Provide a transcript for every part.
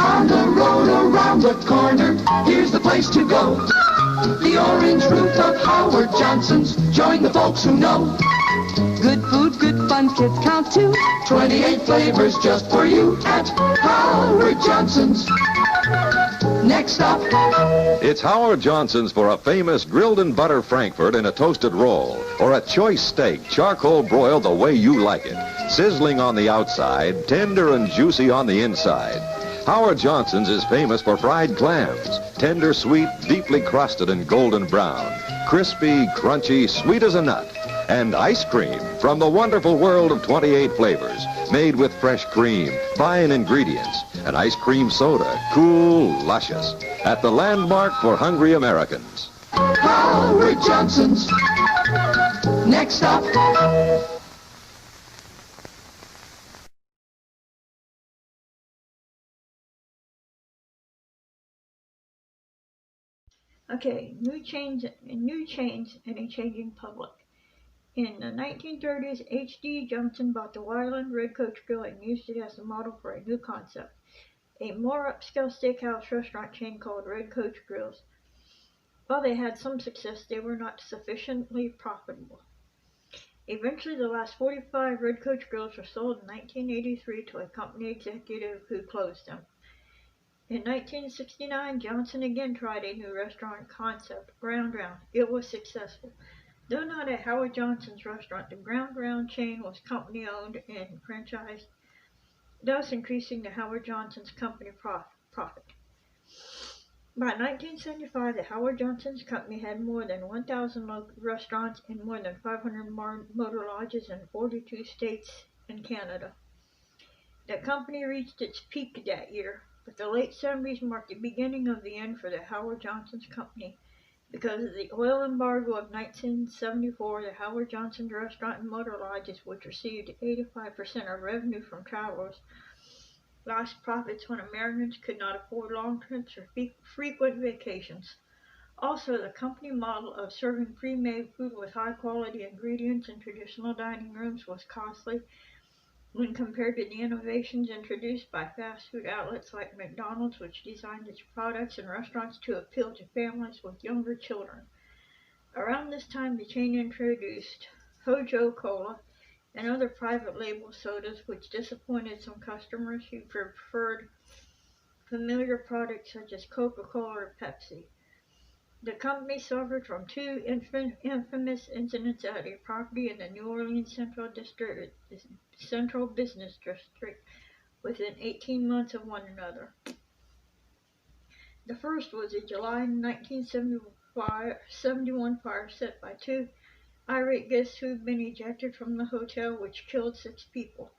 On the road around the corner, here's the place to go. The orange roof of Howard Johnson's. Join the folks who know. Good food, good fun, kids count too. 28 flavors just for you at Howard Johnson's. Next up, It's Howard Johnson's for a famous grilled and butter Frankfurt in a toasted roll, or a choice steak, charcoal broiled the way you like it, sizzling on the outside, tender and juicy on the inside. Howard Johnson's is famous for fried clams, tender, sweet, deeply crusted and golden brown, crispy, crunchy, sweet as a nut, and ice cream from the wonderful world of 28 flavors, made with fresh cream, fine ingredients, and ice cream soda, cool, luscious, at the landmark for hungry Americans. Howard Johnson's. Next up, Okay, new chains and a changing public. In the 1930s, H.D. Johnson bought the Wyland Red Coach Grill and used it as a model for a new concept, a more upscale steakhouse restaurant chain called Red Coach Grills. While they had some success, they were not sufficiently profitable. Eventually, the last 45 Red Coach Grills were sold in 1983 to a company executive who closed them. In 1969, Johnson again tried a new restaurant concept, Ground Round. It was successful. Though not at Howard Johnson's restaurant, the Ground Round chain was company-owned and franchised, thus increasing the Howard Johnson's company profit. By 1975, the Howard Johnson's company had more than 1,000 restaurants and more than 500 motor lodges in 42 states and Canada. The company reached its peak that year, but the late 70s marked the beginning of the end for the Howard Johnson's company. Because of the oil embargo of 1974, the Howard Johnson's restaurant and motor lodges, which received 85% of revenue from travelers, lost profits when Americans could not afford long trips or frequent vacations. Also, the company model of serving pre-made food with high-quality ingredients in traditional dining rooms was costly when compared to the innovations introduced by fast food outlets like McDonald's, which designed its products and restaurants to appeal to families with younger children. Around this time, the chain introduced Hojo Cola and other private label sodas, which disappointed some customers who preferred familiar products such as Coca-Cola or Pepsi. The company suffered from two infamous incidents at a property in the New Orleans Central Business District within 18 months of one another. The first was a July 1971 fire set by two irate guests who had been ejected from the hotel, which killed 6 people.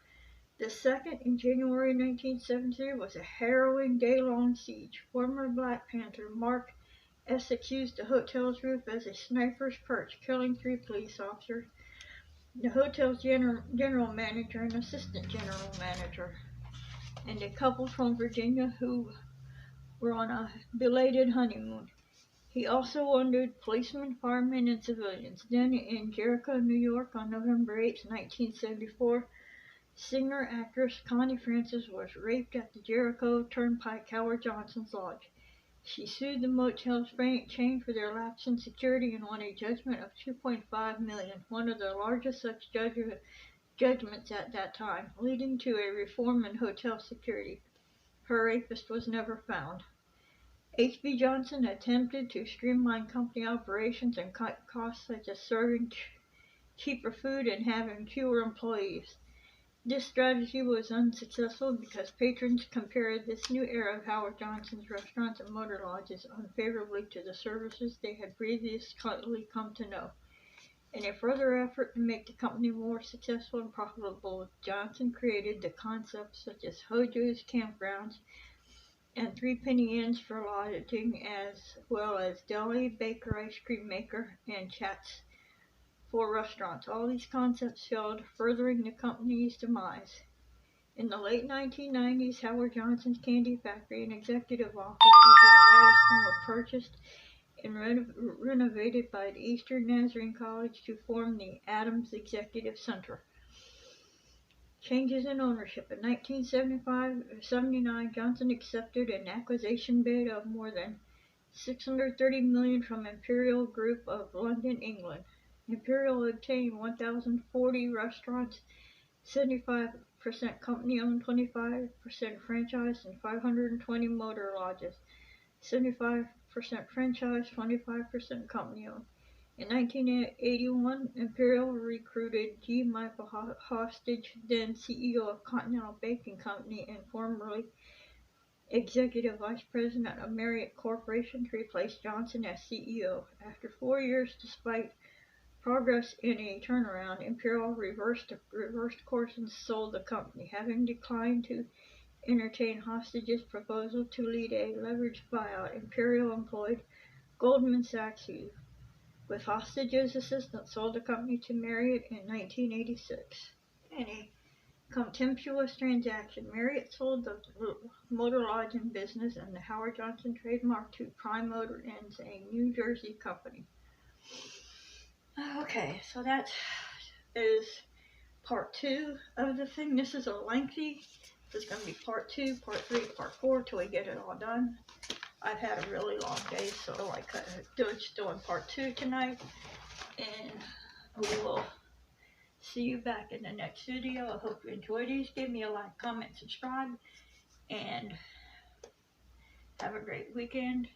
The second, in January 1973, was a harrowing day-long siege. Former Black Panther Mark Essex used the hotel's roof as a sniper's perch, killing 3 police officers, the hotel's general manager and assistant general manager, and a couple from Virginia who were on a belated honeymoon. He also wounded policemen, firemen, and civilians. Then in Jericho, New York, on November 8, 1974, singer-actress Connie Francis was raped at the Jericho Turnpike Howard Johnson's Lodge. She sued the motel's chain for their lapse in security and won a judgment of $2.5 million, one of the largest such judgments at that time, leading to a reform in hotel security. Her rapist was never found. H.B. Johnson attempted to streamline company operations and cut costs such as serving cheaper food and having fewer employees. This strategy was unsuccessful because patrons compared this new era of Howard Johnson's restaurants and motor lodges unfavorably to the services they had previously come to know. In a further effort to make the company more successful and profitable, Johnson created the concepts such as Hojo's Campgrounds and 3-penny inns for lodging, as well as deli, baker, ice cream maker, and chats for restaurants. All these concepts failed, furthering the company's demise. In the late 1990s, Howard Johnson's Candy Factory and executive offices in Galveston were purchased and renovated by the Eastern Nazarene College to form the Adams Executive Center. Changes in ownership. In 1979, Johnson accepted an acquisition bid of more than $630 million from Imperial Group of London, England. Imperial obtained 1,040 restaurants, 75% company-owned, 25% franchise, and 520 motor lodges. 75% franchise, 25% company-owned. In 1981, Imperial recruited G. Michael Hostage, then CEO of Continental Baking Company and formerly Executive Vice President of Marriott Corporation, to replace Johnson as CEO. After 4 years, despite progress in a turnaround, Imperial reversed course and sold the company. Having declined to entertain Hostage's proposal to lead a leveraged buyout, Imperial employed Goldman Sachs, who, with Hostage's assistance, sold the company to Marriott in 1986. In a contemptuous transaction, Marriott sold the motor lodging business and the Howard Johnson trademark to Prime Motor Inns, a New Jersey company. Okay, so that is part 2 of the thing. This is a lengthy. This is going to be part 2, part 3, part 4 till we get it all done. I've had a really long day, so I could do it still in part 2 tonight. And we will see you back in the next video. I hope you enjoy these. Give me a like, comment, subscribe, and have a great weekend.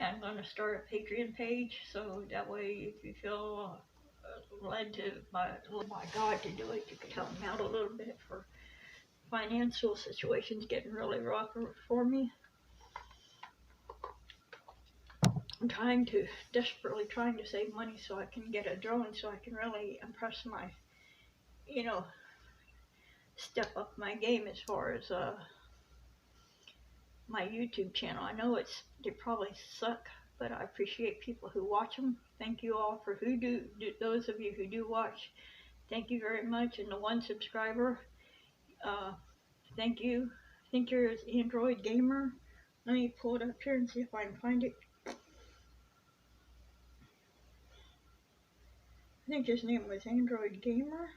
I'm going to start a Patreon page, so that way if you feel led to my God to do it, you can help me out a little bit for financial situations getting really rough for me. I'm desperately trying to save money so I can get a drone so I can really impress my, step up my game as far as my YouTube channel. I know they probably suck, but I appreciate people who watch them. Thank you all for those of you who do watch. Thank you very much. And the one subscriber, thank you. I think you're an Android gamer. Let me pull it up here and see if I can find it. I think his name was Android Gamer.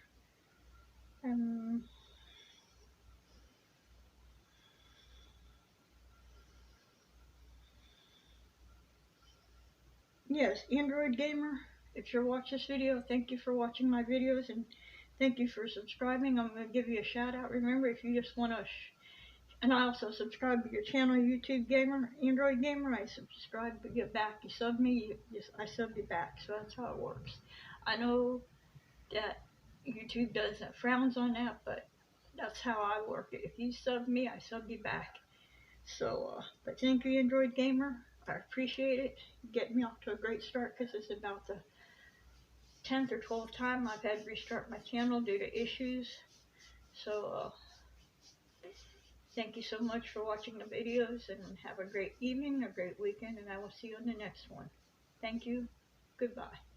Yes, Android Gamer. If you're watching this video, thank you for watching my videos and thank you for subscribing. I'm going to give you a shout out. Remember, if you just want to, and I also subscribe to your channel, YouTube Gamer, Android Gamer. I subscribe to get back. You sub me, I sub you back. So that's how it works. I know that YouTube frowns on that, but that's how I work it. If you sub me, I sub you back. So, but thank you, Android Gamer. I appreciate it. Getting me off to a great start because it's about the 10th or 12th time I've had to restart my channel due to issues. So, thank you so much for watching the videos and have a great evening, a great weekend, and I will see you on the next one. Thank you. Goodbye.